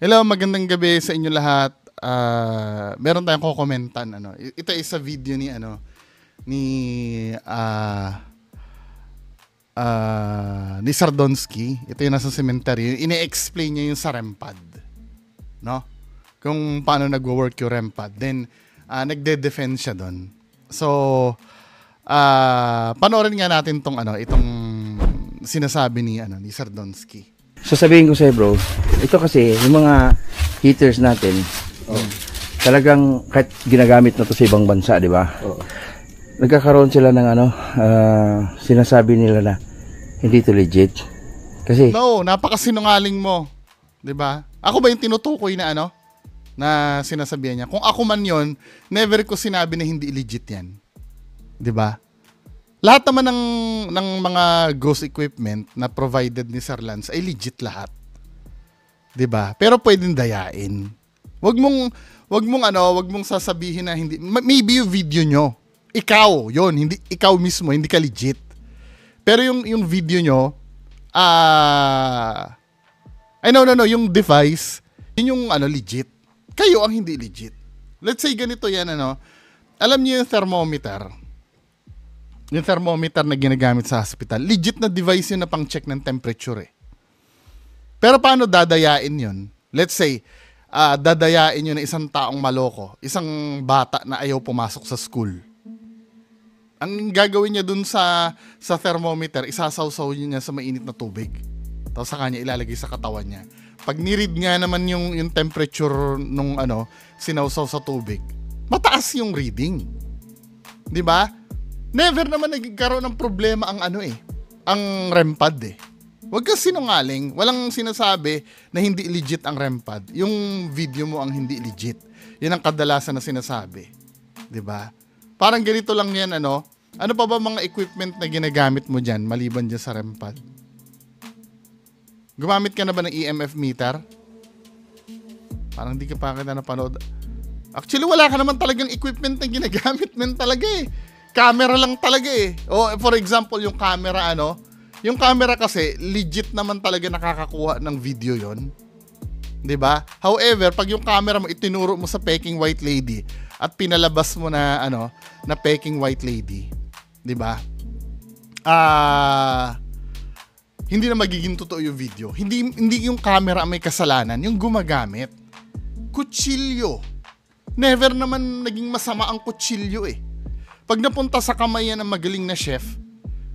Hello, magandang gabi sa inyo lahat. Meron tayong kokomentan ano. Ito is sa video ni ni Sardonsky. Ito yung nasa cemetery. Ine-explain niya yung sa REMPAD, no? Kung paano nagwo-work yung REMPAD. Then nagde-defend siya doon. So panoorin nga natin itong sinasabi ni Sardonsky. So sabihin ko sa'yo bro, ito kasi yung mga heaters natin, talagang kahit ginagamit na to sa ibang bansa, di ba? Nagkakaroon sila ng sinasabi nila na hindi to legit. Kasi no, napakasinungaling mo, di ba? Ako ba yung tinutukoy na na sinasabihan niya? Kung ako man yon, never ko sinabi na hindi legit yan, di ba? Lahat naman ng mga ghost equipment na provided ni Sir Lance ay legit lahat. 'Di ba? Pero pwedeng dayain. Wag mong sasabihin na hindi. Maybe yung video nyo, hindi ikaw mismo, hindi ka legit. Pero yung video nyo, yung device, yun yung legit. Kayo ang hindi legit. Let's say ganito yan, alam niyo yung thermometer. Yung thermometer na ginagamit sa hospital, legit na device yun na pang-check ng temperature eh. Pero paano dadayain yun? Let's say, dadayain yun na isang taong maloko, isang bata na ayaw pumasok sa school. Ang gagawin niya dun sa thermometer, isasawsaw niya sa mainit na tubig. Tapos sa kanya ilalagay sa katawan niya. Pag niread nga naman yung temperature nung sinawsaw sa tubig, mataas yung reading. 'Di ba? Never naman nagkaroon ng problema ang REMPAD eh. Huwag kang sinungaling. Walang sinasabi na hindi legit ang REMPAD. Yung video mo ang hindi legit. Yan ang kadalasan na sinasabi. 'Di ba? Parang ganito lang yan, Ano pa ba mga equipment na ginagamit mo dyan maliban dyan sa REMPAD? Gumamit ka na ba ng EMF meter? Parang di ka pa kita napanood. Actually, wala ka naman talagang equipment na ginagamit men talaga eh. Camera lang talaga eh. O for example, yung camera yung camera kasi legit naman talaga nakakakuha ng video 'yon. 'Di ba? However, pag yung camera mo itinuro mo sa peking white lady at pinalabas mo na na peking white lady, 'di ba? Hindi na magiging totoo yung video. Hindi yung camera may kasalanan, yung gumagamit. Kutsilyo. Never naman naging masama ang kutsilyo eh. Pag napunta sa kamay yan ng magaling na chef,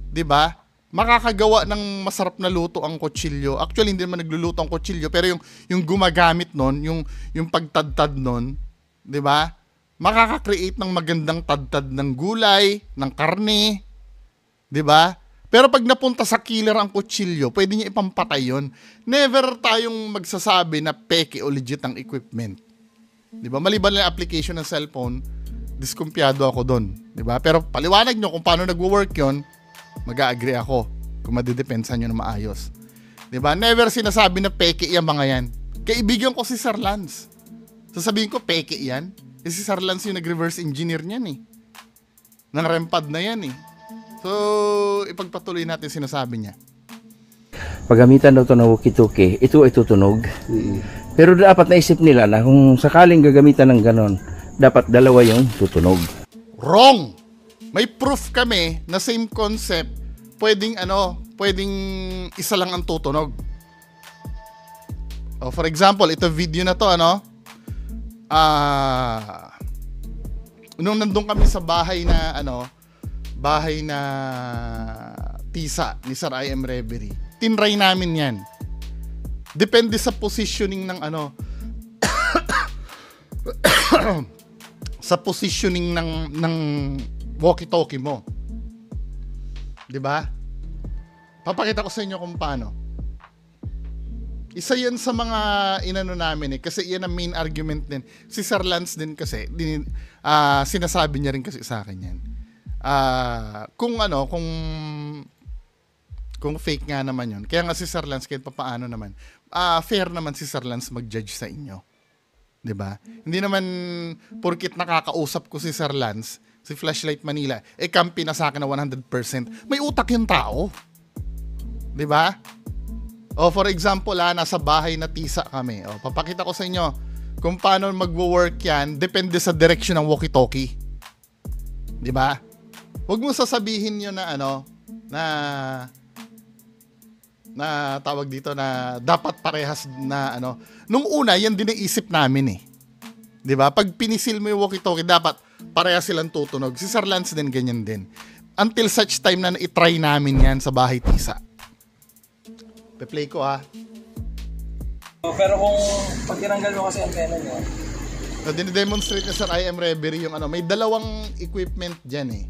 'di ba? Makakagawa ng masarap na luto ang kutsilyo. Actually, hindi naman nagluluto ang kutsilyo, pero yung gumagamit nun, yung pagtadtad nun, 'di ba? Makaka-create ng magandang tadtad ng gulay, ng karne, 'di ba? Pero pag napunta sa killer ang kutsilyo, pwede niya ipampatay 'yon. Never tayong magsasabi na peke o legit ang equipment. 'Di ba? Maliban lang application ng cellphone, diskumpiyado ako doon, 'di ba? Pero paliwanag nyo kung paano nagwo-work 'yon, mag-a-agree ako kung madidepensa nyo na maayos. 'Di ba? Never sinasabi na peke 'yang mga 'yan. Kaibigan ko si Sir Lance. Sasabihin ko peke 'yan. Si Sir Lance yung nag-reverse engineer niyan eh. Ng REMPAD na 'yan eh. So, ipagpatuloy natin sinasabi niya. paggamitan daw to ng walkie-talkie, ito ay tutunog. Pero dapat naisip nila na kung sakaling gagamitan ng ganon, dapat dalawa yung tutunog. Wrong! May proof kami na same concept, pwedeng isa lang ang tutunog. Oh, for example, ito video na to, nung nandun kami sa bahay na tisa ni Sir I.M. Reverie, tinry namin yan. Depende sa positioning ng sa positioning ng walkie-talkie mo. 'Di ba? Papakita ko sa inyo kung paano. Isa 'yan sa mga namin kasi 'yan ang main argument din. Si Sir Lance din kasi sinasabi niya rin kasi sa akin 'yan. Kung fake nga naman 'yon. Kaya nga si Sir Lance kahit papaano naman, fair naman si Sir Lance mag-judge sa inyo. 'Di ba? Hindi naman porkit nakakausap ko si Sir Lance, si Flashlight Manila, kampi na sa akin na 100%. May utak yung tao. 'Di ba? O for example, nasa bahay na tisa kami. O, papakita ko sa inyo kung paano magwo-work yan. Depende sa direction ng walkie-talkie. Di ba? Huwag mo sasabihin nyo na na tawag dito na dapat parehas na Nung una, yan din ang isip namin eh. Di ba? Pag pinisil mo yung walkie-talkie, dapat parehas silang tutunog. Si Sir Lance din, ganyan din. Until such time na itry namin yan sa bahay tisa. Pe-play ko Pero kung pag tinanggal mo kasi antena niya. So, dinidemonstrate na Sir IM Reverie yung may dalawang equipment dyan eh.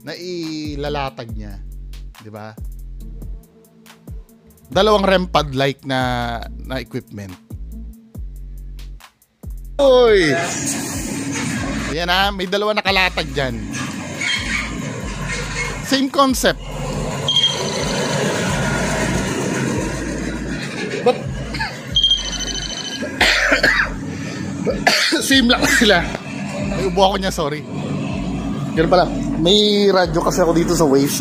Na ilalatag niya. Di ba? Dalawang REM pad like na equipment. Uy! Ayan may dalawa nakalatag dyan. Same concept. But same lang sila. Ay, ubo ako niya, sorry. Ganun pala. May radyo kasi ako dito sa Waves.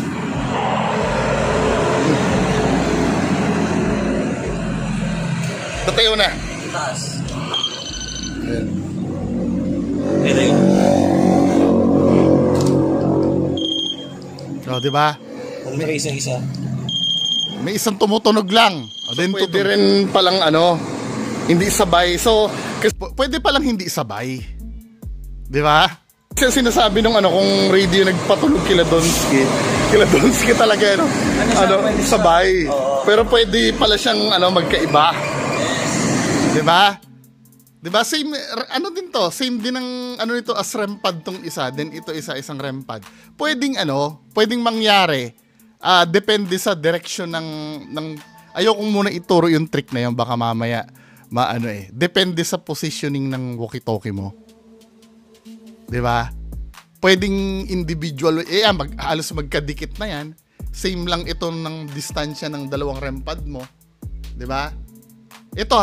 Tatayo na. Taas. Ayan. Ito yun. So, di ba? May isa-isa. May isang tumutunog lang. So, then pwede rin palang hindi sabay. So, pwede palang hindi sabay. Di ba? Kasi sinasabi nung kung radio nagpatulog kila Donsky talaga sabay. Pero pwede pala siyang magkaiba. Di ba? Di ba? Same din to. Same din ang nito as REM pad tong isa. Then ito isang REM pad. Pwedeng mangyari. Depende sa direction ng ayokong muna ituro yung trick na yun, baka mamaya depende sa positioning ng walkie-talkie mo. 'Di ba? Pwedeng individual halos magkadikit na yan. Same lang ito ng distansya ng dalawang REM pad mo. 'Di ba? Ito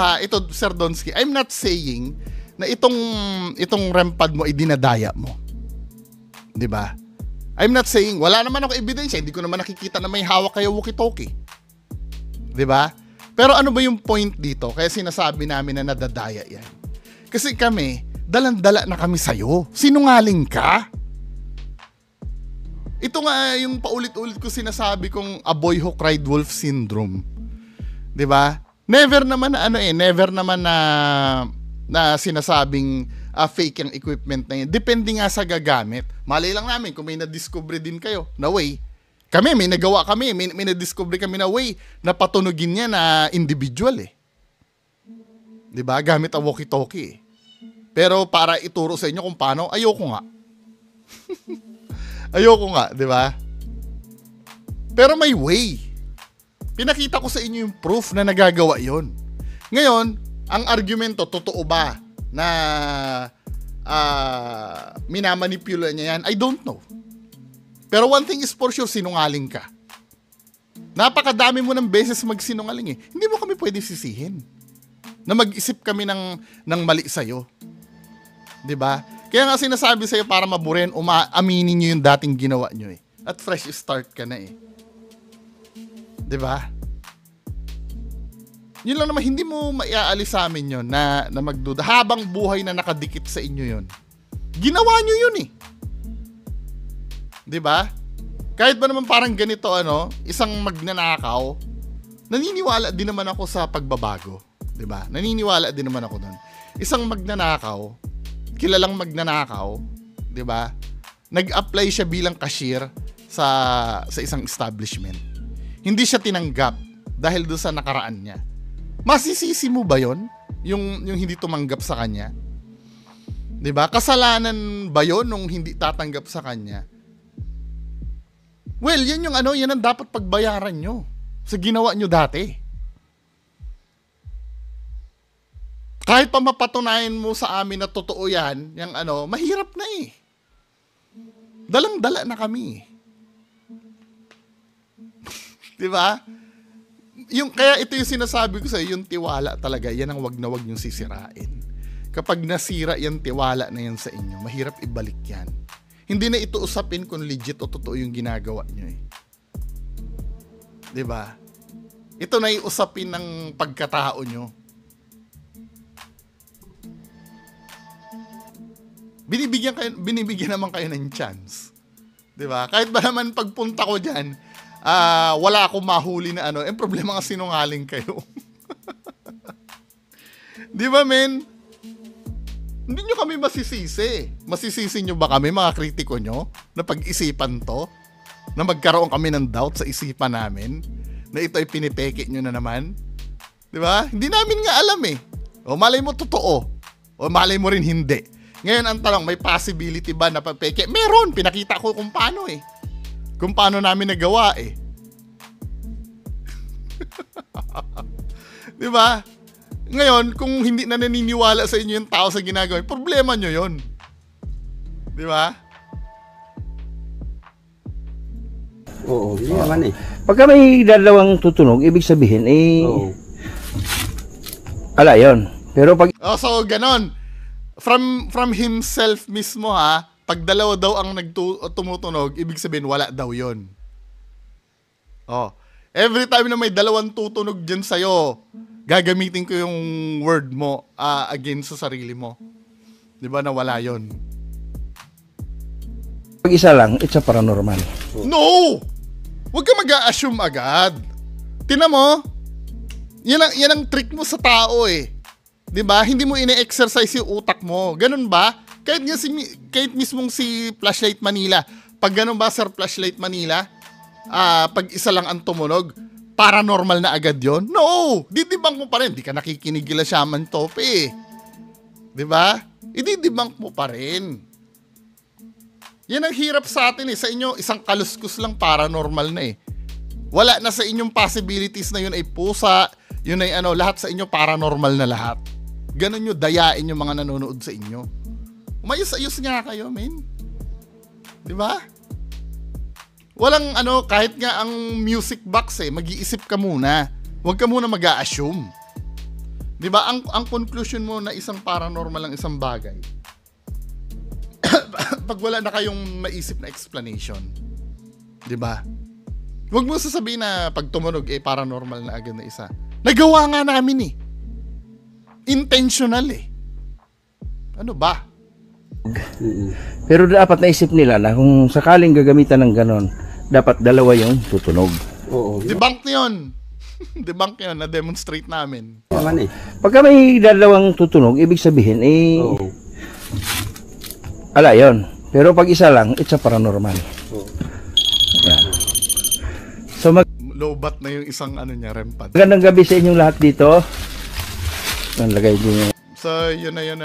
Sir Donsky, I'm not saying na itong REM pad mo dinadaya mo. 'Di ba? I'm not saying, wala naman ako ebidensya, hindi ko naman nakikita na may hawak kayo walkie-talkie. 'Di ba? Pero ano ba yung point dito? Kaya sinasabi namin na nadadaya yan. Kasi kami, dalan-dala na kami sa'yo. Sinungaling ka? Ito nga yung paulit-ulit ko sinasabi kong a boy who cried wolf syndrome. 'Di ba? Never naman na sinasabing fake yung equipment na yun. Depende nga sa gagamit. Malay lang namin kung may na-discover din kayo na way. Kami, may na-discover kami na way na patunugin niya na individual eh. 'Di ba? Gamit ang walkie-talkie eh. Pero para ituro sa inyo kung paano, ayoko nga. Ayoko nga, 'di ba? Pero may way. Pinakita ko sa inyo yung proof na nagagawa 'yon. Ngayon, ang argumento, totoo ba na minamanipula niya yan? I don't know. Pero one thing is for sure, sinungaling ka. Napakadami mo ng beses magsinungaling eh. Hindi mo kami pwede sisihin na mag-isip kami ng mali sa'yo. 'Di ba? Kaya nga sinasabi sa'yo para maburin, aminin nyo yung dating ginawa nyo eh. At fresh start ka na eh. 'Di ba? Yun lang naman, hindi mo maiaalis sa amin yun na magduda. Habang buhay na nakadikit sa inyo yun. Ginawa nyo yun eh. 'Di ba? Kahit ba naman parang ganito isang magnanakaw, naniniwala din naman ako sa pagbabago, 'di ba? Naniniwala din naman ako doon. Isang magnanakaw, kilalang magnanakaw, 'di ba? Nag-apply siya bilang cashier sa isang establishment. Hindi siya tinanggap dahil doon sa nakaraan niya. Masisisi mo ba 'yon? Yung hindi tumanggap sa kanya? 'Di ba? Kasalanan ba 'yon nung hindi tatanggap sa kanya? Well, yan yung yan ang dapat pagbayaran nyo sa ginawa nyo dati. Kahit pa mapatunayan mo sa amin na totoo yan, yung mahirap na eh. Dalang-dala na kami. Di ba? Kaya ito yung sinasabi ko sa iyo, yung tiwala talaga, yan ang wag na wag yung sisirain. Kapag nasira yung tiwala na yan sa inyo, mahirap ibalik yan. Hindi na ito usapin kung legit o totoo yung ginagawa nyo eh. 'Di ba? Ito na yung usapin ng pagkatao nyo. Binibigyan naman kayo ng chance. 'Di ba? Kahit ba naman pagpunta ko diyan, wala akong mahuli na ano, problema nga sinungaling kayo. 'Di ba, men? Hindi nyo kami masisisi. Masisisi nyo ba kami, mga kritiko nyo, na pag-isipan to? Na magkaroon kami ng doubt sa isipan namin? Na ito ay pinipeke nyo na naman? 'Di ba? Hindi namin nga alam eh. O malay mo totoo. O malay mo rin hindi. Ngayon ang tanong, may possibility ba na pagpeke? Meron, pinakita ko kung paano eh. Kung paano namin nagawa eh. 'Di ba? Ngayon, kung hindi na naniniwala sa inyo yung tao sa ginagawa, problema nyo 'yon. 'Di ba? Oo, hindi naman eh. Pagka may dalawang tutunog, ibig sabihin, Oo. Ala, yun. Pero pag... So, ganon. From himself mismo ha, pag dalawa daw ang tumutunog, ibig sabihin wala daw yon. Every time na may dalawang tutunog dyan sa'yo, gagamitin ko yung word mo against sa sarili mo. Di ba na wala yon? Pag isa lang, it's a paranormal. No! Huwag ka mag-a-assume agad. Tingnan mo, yan ang trick mo sa tao eh. 'Di ba? Hindi mo ine-exercise yung utak mo. Ganun ba? Kahit mismong si Flashlight Manila, pag ganun ba, Sir Flashlight Manila, pag isa lang ang tumunog, paranormal na agad yon? No! Didibang mo pa rin. Di ka nakikinig kila Shaman Tope eh. 'Di ba? Ididibang mo pa rin. Yan ang hirap sa atin eh. Sa inyo, isang kaluskus lang paranormal na eh. Wala na sa inyong possibilities na yun ay pusa, yun ay lahat sa inyo paranormal na lahat. Ganon nyo dayain yung mga nanonood sa inyo. Umayos-ayos nga kayo, men. Di ba? Walang kahit nga ang music box eh, mag-iisip ka muna. Huwag ka muna mag-a-assume. Di ba? Ang conclusion mo na isang paranormal ang isang bagay. Pag wala na kayong maisip na explanation. Di ba? Huwag mo sasabihin na pag tumunog paranormal na agad na isa. Nagawa nga namin eh. Intentional eh. Ano ba? Pero dapat naisip nila na kung sakaling gagamitan ng ganon, dapat dalawa yung tutunog. Oo. Debunk yun. Debunk yun, na-demonstrate namin. Naman eh. Pagka may dalawang tutunog, ibig sabihin, Oo. Ala, yun. Pero pag isa lang, it's a paranormal. Oo. Yan. So, Lobat na yung isang REM pad. magandang gabi sa inyong lahat dito. Nalagay din yung... So, yun na yun,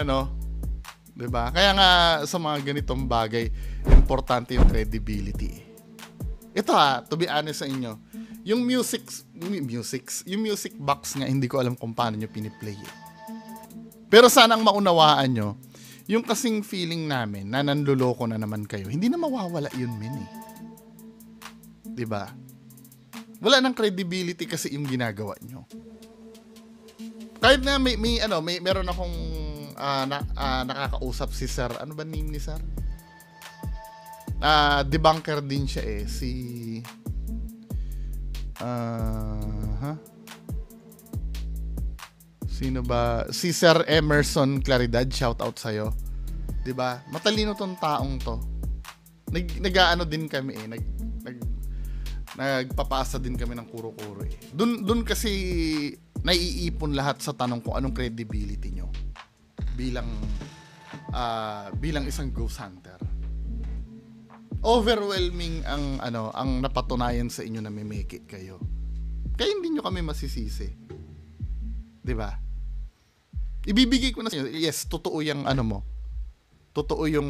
diba? Kaya nga, sa mga ganitong bagay, importante yung credibility. Ito to be honest sa inyo, yung music box nga, hindi ko alam kung paano nyo piniplay eh. Pero sanang maunawaan nyo, yung kasing feeling namin na nanluloko na naman kayo, hindi na mawawala yun, men eh. Diba? Wala nang credibility kasi yung ginagawa nyo. Kahit na meron akong nakakausap si Sir, ano ba name ni Sir? Debunker din siya eh, sino ba? Si Sir Emerson Claridad, shout out sa'yo. 'Di ba? Matalino tong taong to. Nag-aano din kami eh, nagpapasa din kami ng kuro-kuro eh. Dun kasi naiipon lahat sa tanong kung anong credibility nyo bilang isang ghost hunter. Overwhelming ang napatunayan sa inyo na may make it kayo. Kaya hindi nyo kami masisisi. 'Di ba? Ibibigay ko na sa inyo, yes, totoo yung mo. Totoo yung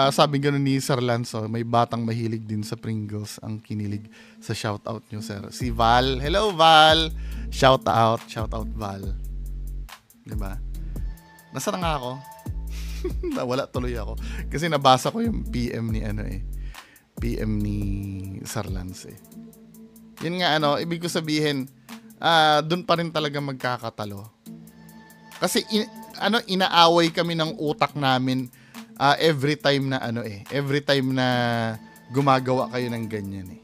sabi gano'n ni Sir Lanzo, may batang mahilig din sa Pringles ang kinilig sa shoutout nyo, sir. Si Val, hello Val, shoutout Val. Diba? Nasaan nga ako? Wala tuloy ako. Kasi nabasa ko yung PM ni Sir Lance eh. Yun nga ibig ko sabihin, dun pa rin talaga magkakatalo. Kasi inaaway kami ng utak namin every time na every time na gumagawa kayo ng ganyan eh.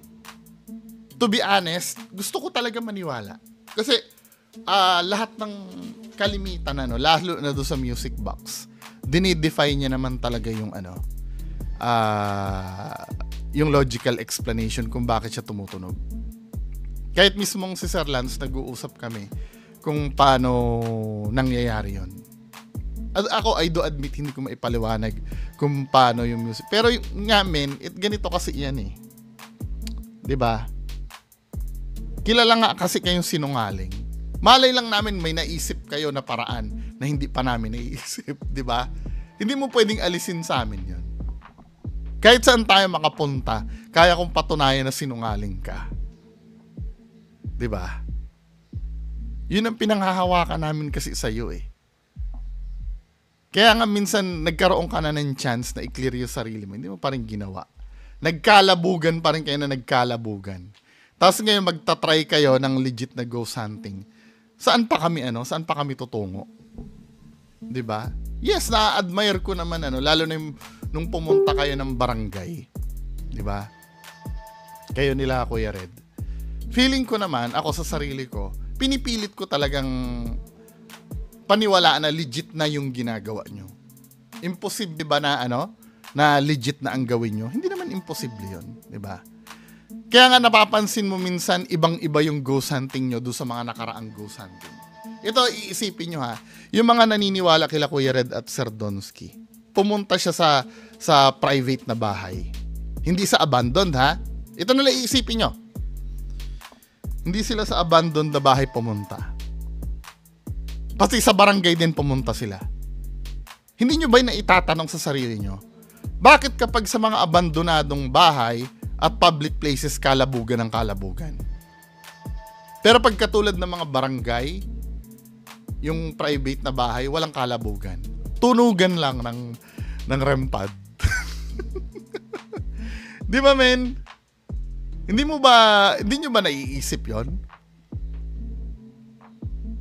To be honest, gusto ko talaga maniwala. Kasi lahat ng kalimitan lalo na doon sa music box, dinidefine niya naman talaga yung yung logical explanation kung bakit siya tumutunog. Kahit mismong si Sir Lance, nag-uusap kami kung paano nangyayari yon. Ako, I do admit, hindi ko maipaliwanag kung paano yung music. Pero nga, ganito kasi yan eh. 'Di ba? Kilala nga kasi kayong sinungaling. Malay lang namin may naisip kayo na paraan na hindi pa namin naiisip, 'di ba? Hindi mo pwedeng alisin sa amin 'yon. Kahit saan tayo makapunta, kaya kong patunayan na sinungaling ka. 'Di ba? 'Yun ang pinanghahawakan namin kasi sa iyo eh. Kaya nga minsan nagkaroon ka na ng chance na i-clear yung sarili mo, hindi mo pa rin ginawa. Nagkalabugan pa rin kayo na nagkalabugan. Tapos ngayon magta-try kayo ng legit na ghost hunting. Saan pa kami tutungo? 'Di ba? Yes, na-admire ko naman lalo na nung pumunta kayo ng barangay. 'Di ba? Kayo nila Kuya Red. Feeling ko naman, ako sa sarili ko, pinipilit ko talagang paniwalaan na legit na yung ginagawa nyo. Imposible ba na na legit na ang gawin nyo? Hindi naman imposible yun, di ba? Kaya nga napapansin mo minsan ibang-iba yung ghost hunting nyo doon sa mga nakaraang ghost hunting. Ito, iisipin nyo yung mga naniniwala kila Kuya Red at Sir Donsky, pumunta siya sa private na bahay. Hindi sa abandoned Ito nalang iisipin nyo. Hindi sila sa abandoned na bahay pumunta. Pati sa barangay din pumunta sila. Hindi nyo ba naitatanong sa sarili nyo? Bakit kapag sa mga abandonadong bahay at public places kalabugan ng kalabugan? Pero pag katulad ng mga barangay, yung private na bahay, walang kalabugan. Tunugan lang ng rempad. Di ba, men? Hindi nyo ba naiisip yon?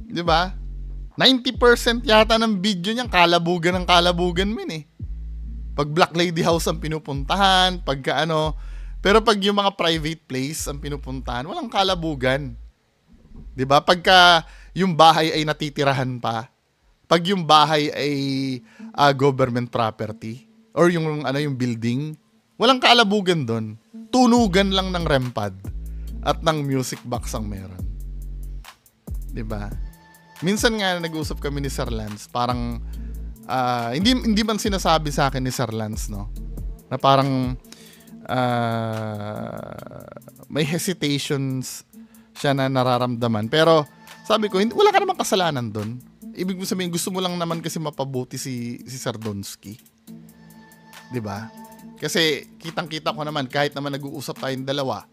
Di ba? 90% yata ng video niyan kalabugan ng kalabugan Pag Black Lady House ang pinupuntahan, pero pag yung mga private place ang pinupuntahan, walang kalabugan. 'Di ba? Pagka yung bahay ay natitirahan pa, pag yung bahay ay government property or yung building, walang kalabugan doon. Tunugan lang ng rempad at ng music box ang meron. 'Di ba? Minsan nga nag-usap kami ni Sir Lance, parang hindi man sinasabi sa akin ni Sir Lance na parang may hesitations siya na nararamdaman. Pero sabi ko, wala ka namang kasalanan doon. Ibig mo sabihin, gusto mo lang naman kasi mapabuti si Sir Donsky. 'Di ba? Kasi kitang-kita ko naman, kahit naman nag-uusap tayong dalawa,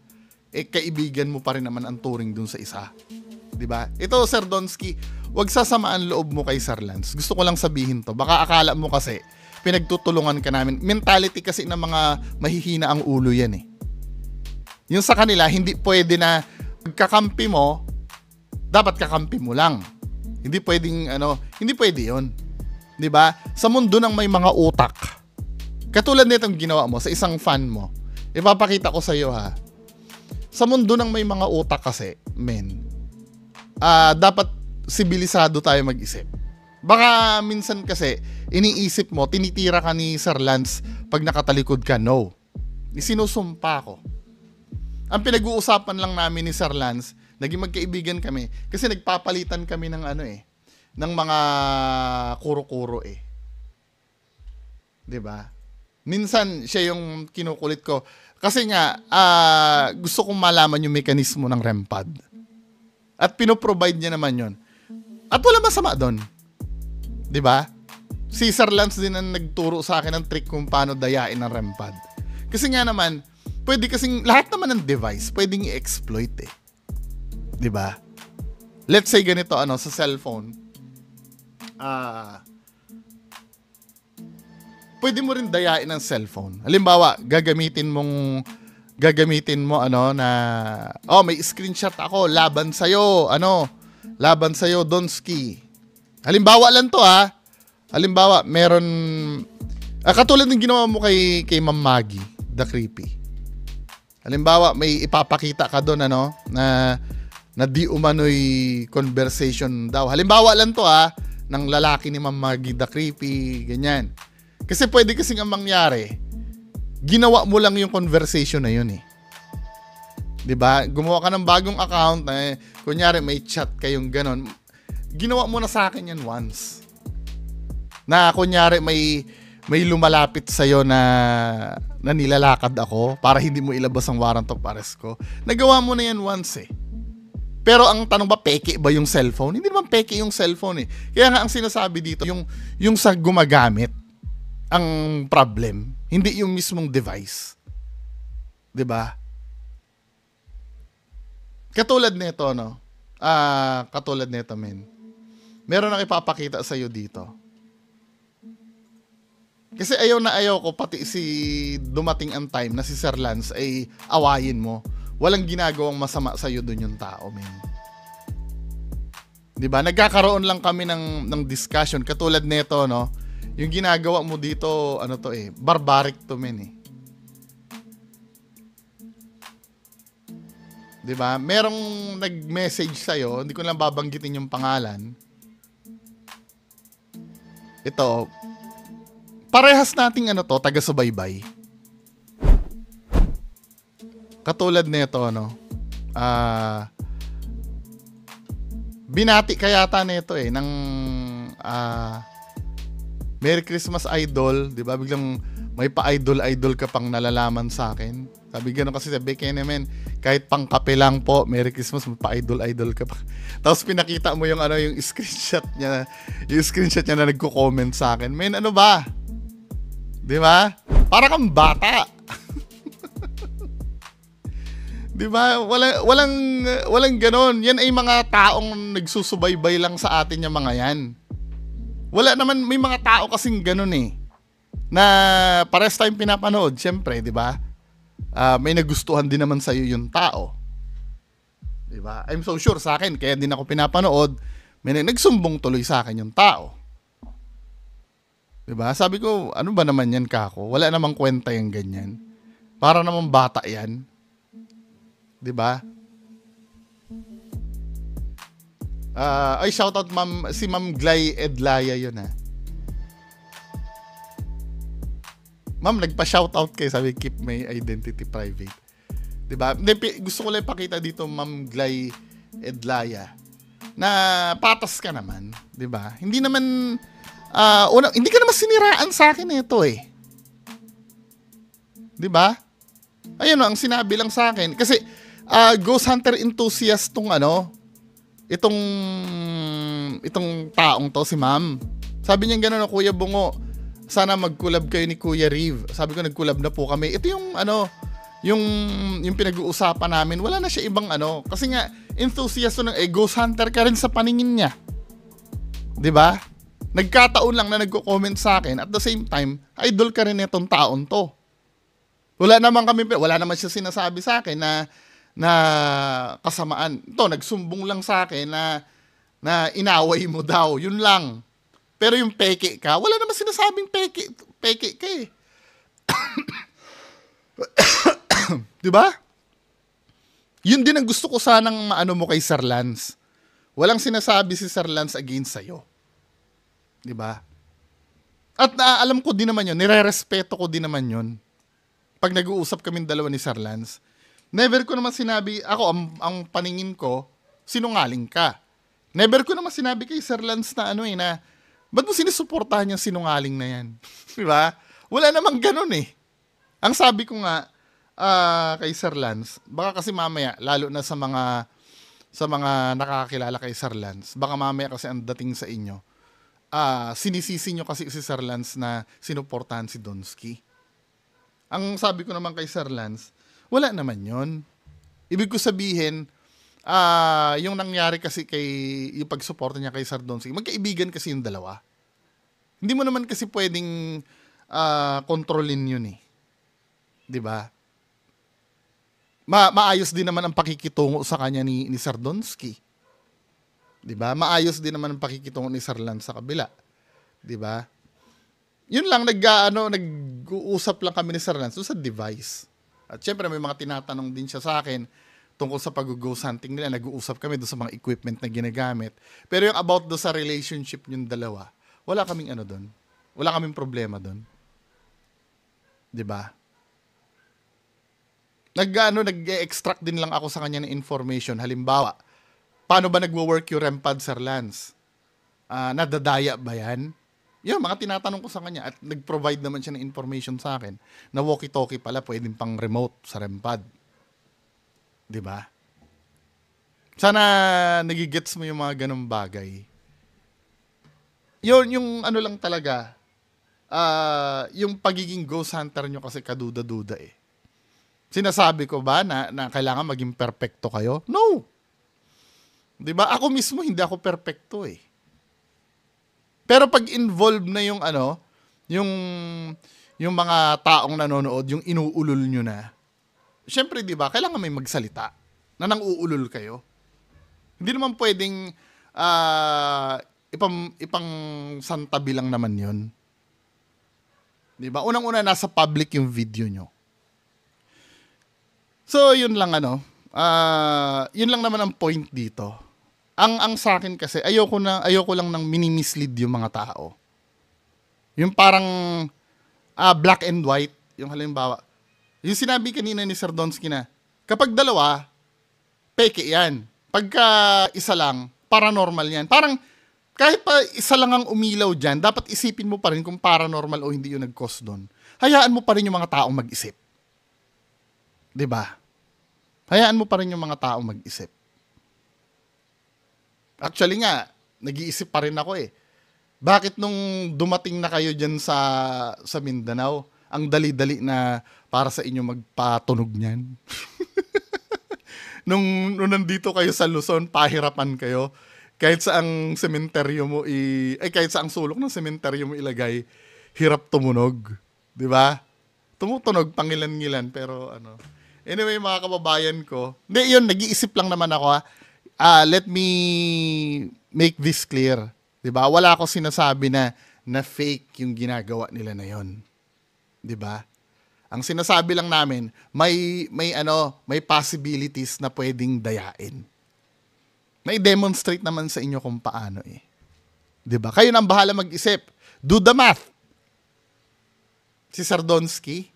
kaibigan mo pa rin naman ang turing doon sa isa. 'Di ba? Ito, Sir Donsky, wag sasamaan loob mo kay Sir Lance. Gusto ko lang sabihin to. Baka akala mo kasi pinagtutulungan ka namin. Mentality kasi ng mga mahihina ang ulo yan eh. Yung sa kanila, hindi pwede na pagkakampi mo, dapat kakampi mo lang. Hindi pwedeng hindi pwede 'yon. 'Di ba? Sa mundo ng may mga utak, katulad nitong ginawa mo sa isang fan mo, ipapakita ko sa iyo Sa mundo ng may mga utak kasi, dapat sibilisado tayo mag-isip. Baka minsan kasi iniisip mo, tinitira ka ni Sir Lance pag nakatalikod ka. No. Sinusumpa ko. Ang pinag-uusapan lang namin ni Sir Lance, naging magkaibigan kami kasi nagpapalitan kami ng ng mga kuro-kuro 'Di ba? Minsan siya yung kinukulit ko kasi nga gusto kong malaman yung mekanismo ng rempad. At pinoprovide niya naman yon. At wala masama doon. 'Di ba? Si Sir Lance din ang nagturo sa akin ng trick kung paano dayain ng rempad. Kasi nga naman, pwede kasing lahat naman ng device pwedeng i-exploit 'Di ba? Let's say ganito sa cellphone. Pwede mo rin dayain ng cellphone. Halimbawa, gagamitin mo na may screenshot ako laban sa'yo Donsky. Halimbawa lang to Halimbawa, Katulad ng ginawa mo kay Ma'am Maggie, the creepy. Halimbawa, may ipapakita ka doon na di umano'y conversation daw. Halimbawa lang to ng lalaki ni Ma'am Maggie, the creepy, ganyan. Kasi pwede kasing ang mangyari, ginawa mo lang yung conversation na yun eh. 'Di ba? Gumawa ka ng bagong account na kunyari may chat kayong ganon. Ginawa mo na sa akin yan once. Na kunyari may lumalapit sa iyo na nilalakad ako para hindi mo ilabas ang warrant of arrest ko. Nagawa mo na yan once eh. Pero ang tanong ba, peke ba yung cellphone? Hindi naman peke yung cellphone eh. Kaya nga ang sinasabi dito, yung sa gumagamit ang problem, hindi yung mismong device. 'Di ba? Katulad nito, no? Katulad nito, men. Meron akong ipapakita sa iyo dito. Kasi ayaw na ayaw ko, pati si dumating ang time na si Sir Lance ay awayin mo. Walang ginagawang masama sa iyo doon yung tao, men. 'Di ba? Nagkakaroon lang kami ng discussion katulad nito, no? Yung ginagawa mo dito, barbaric to, men eh. 'Di ba? Merong nag-message sa iyo, hindi ko lang babanggitin yung pangalan. Ito, parehas nating taga-subaybay. Katulad nito, binati kaya yata nito ng Merry Christmas Idol, 'di ba? Biglang may pa-idol ka pang nalalaman sa akin. Sabi gano'n kasi sabi kaya naman, kahit pang kape lang po, Merry Christmas, may pa-idol ka pa. Tapos pinakita mo yung yung screenshot niya na nagko-comment sa akin. Men, ano ba? 'Di ba? Para kang bata. 'Di ba? Walang gano'n. Yan ay mga taong nagsusubaybay lang sa atin yung mga yan. Wala naman, may mga tao kasing gano'n eh. Na pares tayong pinapanood, syempre, 'di ba? May nagustuhan din naman sa iyo yung tao. 'Di ba? I'm so sure sa akin kaya din ako pinapanood, may nagsumbong tuloy sa akin yung tao. 'Di ba? Sabi ko, ano ba naman 'yan, kako? Wala namang kwenta yung ganyan. Para namang bata 'yan. 'Di ba? Ay shoutout si Ma'am Glay Edlaya 'yun Ma'am, nagpa-shoutout kayo, sabi, keep my identity private. 'Di ba? Gusto ko lang ipakita dito, Ma'am Glay Edlaya, na patas ka naman, 'di ba? Hindi naman hindi ka naman siniraan sa akin ito eh. 'Di ba? Ayun ang sinabi lang sa akin kasi Ghost Hunter enthusiast itong taong to, si Ma'am. Sabi niya gano'n, Kuya Bungo, sana mag-collab kayo ni Kuya Riv. Sabi ko, nag-collab na po kami. Ito yung yung pinag-uusapan namin. Wala na siya ibang kasi nga enthusiast ng Ghost Hunter ka rin sa paningin niya. 'Di ba? Nagkataon lang na nagko-comment sa akin, at the same time, idol ka rin itong taon to. Wala naman siya sinasabi sa akin na kasamaan. Ito, nagsumbong lang sa akin na inaway mo daw. Yun lang. Pero yung peke ka, wala naman sinasabing peke ka eh. 'Di ba? Yun din ang gusto ko sanang maano mo kay Sir Lance. Walang sinasabi si Sir Lance against sa'yo. 'Di ba? At alam ko din naman yun, nire-respeto ko din naman yun. Pag nag-uusap kaming dalawa ni Sir Lance, never ko naman sinabi, ako, ang paningin ko, sinungaling ka. Never ko naman sinabi kay Sir Lance na ba't mo sinusuportahan yung sinungaling na yan? Diba? Wala namang ganun eh. Ang sabi ko nga kay Sir Lance, baka kasi mamaya, lalo na sa mga nakakakilala kay Sir Lance, baka mamaya kasi ang dating sa inyo, sinisisi nyo kasi si Sir Lance na sinuportahan si Donsky. Ang sabi ko naman kay Sir Lance, wala naman yon. Ibig ko sabihin, yung nangyari kasi yung pagsuporta niya kay Sir Donsky, magkaibigan kasi yung dalawa. Hindi mo naman kasi pwedeng kontrolin yun eh. 'Di ba? Maayos din naman ang pakikitungo sa kanya ni Sir Donsky. 'Di ba? Maayos din naman ang pakikitungo ni Sir Lance sa kabila. 'Di ba? yun lang, nag-uusap lang kami ni Sir Lance sa device. At syempre, may mga tinatanong din siya sa akin tungkol sa pag-ghost hunting nila. Nag-uusap kami doon sa mga equipment na ginagamit. Pero yung about doon sa relationship yung dalawa, wala kaming ano doon. Wala kaming problema doon. 'Di ba? Nag-extract din lang ako sa kanya ng information. Halimbawa, paano ba nagwo-work yung REM pad, Sir Lance? Nadadaya ba yan? Yun, mga tinatanong ko sa kanya at nag-provide naman siya ng information sa akin na walkie-talkie pala pwedeng pang remote sa REM pad. 'Di ba? Sana nagigets mo yung mga ganung bagay. Yun, yung ano lang talaga, yung pagiging ghost hunter nyo kasi kaduda-duda eh. Sinasabi ko ba na kailangan maging perfecto kayo? No! 'Di ba? Ako mismo hindi ako perfecto eh. Pero pag involved na yung yung mga taong nanonood, yung inuulol nyo na, syempre 'di ba, kailangan may magsalita na nang-uulol kayo. Hindi naman pwedeng ipang santabi lang naman 'yon. 'Di ba? Unang-una nasa public yung video nyo. So, yun lang yun lang naman ang point dito. Ang sa akin kasi ayoko lang nang mini-mislead yung mga tao. Yung parang black and white, yung halimbawa. Yung sinabi kanina ni Sir Donsky na kapag dalawa, peke yan. Pagka isa lang, paranormal yan. Parang kahit pa isa lang ang umilaw dyan, dapat isipin mo pa rin kung paranormal o hindi yung nag-cause doon. Hayaan mo pa rin yung mga taong mag-isip. 'Di ba? Hayaan mo pa rin yung mga taong mag-isip. Actually nga, nag-iisip pa rin ako eh. Bakit nung dumating na kayo dyan sa Mindanao, ang dali-dali na para sa inyo magpatunog niyan? nung nandito kayo sa Luzon, pahirapan kayo. Kahit sa ang sementeryo mo kahit sa ang sulok ng sementeryo mo ilagay, hirap tumunog, 'di ba? Tumutunog pangilan-ngilan pero ano. Anyway, mga kababayan ko, hindi yun, nag-iisip lang naman ako let me make this clear. 'Di ba? Wala ako sinasabi na fake yung ginagawa nila na 'yon. 'Di ba? Ang sinasabi lang namin, may possibilities na pwedeng dayain. May demonstrate naman sa inyo kung paano eh. 'Di ba? Kayo nang bahala mag-isip. Do the math. Si Sir Donsky,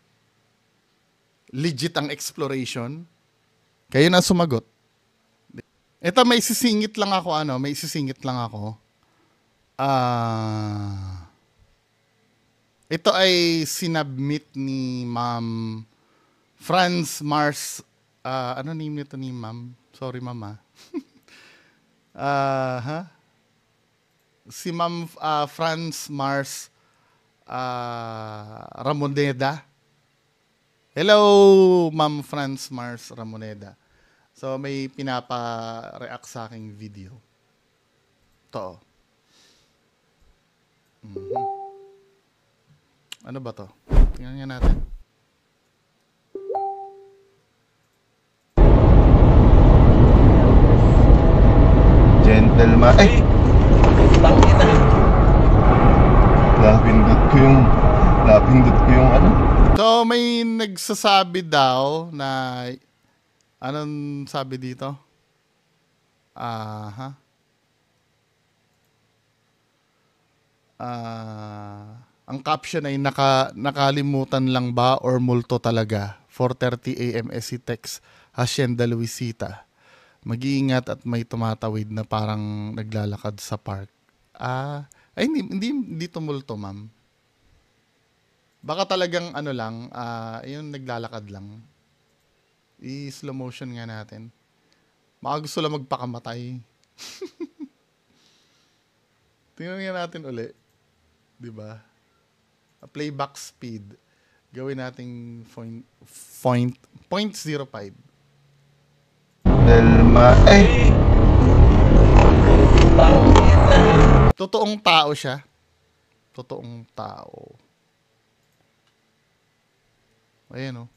legit ang exploration. Kayo na sumagot. Ito may sisingit lang ako ito ay sinubmit ni Ma'am Franz Mars. Ano name nito ni Ma'am? Sorry, Mama. Si Ma'am Franz Mars Ramoneda. Hello, Ma'am Franz Mars Ramoneda. So, may pinapa-react sa aking video. Ito. Ano ba to? Tingnan nga natin. Gentleman. Ay! Napindot ko yung ano. So, may nagsasabi daw na anong sabi dito? Ang caption ay nakalimutan lang ba or multo talaga? 4:30 AM SC text Hacienda Luisita. Mag-iingat at may tumatawid na parang naglalakad sa park. Ay hindi tumulto, ma'am. Baka talagang ano lang, yung naglalakad lang. I-slow motion nga natin. Baka gusto lang magpakamatay. Tingnan nga natin uli. 'Di ba? Playback speed. Gawin nating 0.05. Delma. Ay! Totoong tao siya. Totoong tao. Ayan, oh.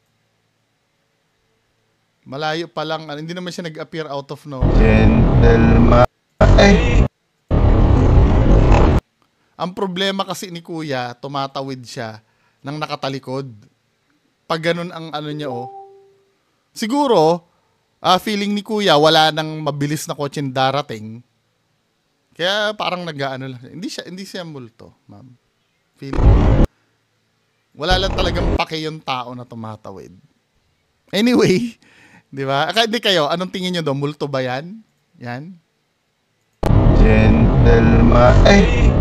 Malayo pa lang. Hindi naman siya nag-appear out of nowhere. Gentleman. Ay! Ang problema kasi ni kuya, tumatawid siya nang nakatalikod. Pag ganun ang ano niya, oh. Siguro, feeling ni kuya, wala nang mabilis na kotseng darating. Kaya parang nag-ano lang. Hindi siya multo, ma'am. Feeling ko. Wala lang talagang pake yung tao na tumatawid. Anyway, di ba? Hindi kayo, anong tingin nyo doon? Multo ba yan? Yan? Gentleman. Ay!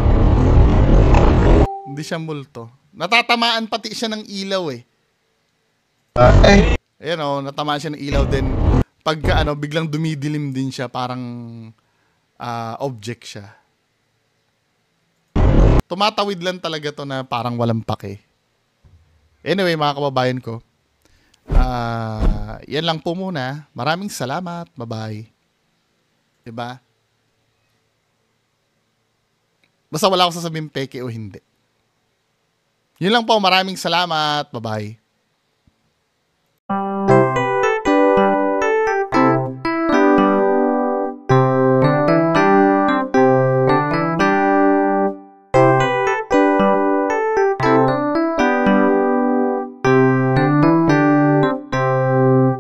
Hindi siya multo. Natatamaan pati siya ng ilaw eh. Ay! Ayan o, natamaan siya ng ilaw din. Pagka biglang dumidilim din siya, parang object siya. Tumatawid lang talaga to na parang walang pake. Anyway, mga kababayan ko, yan lang po muna. Maraming salamat. Bye-bye. Diba? Basta wala akong sasabihin peke o hindi. Yun lang po. Maraming salamat. Bye-bye.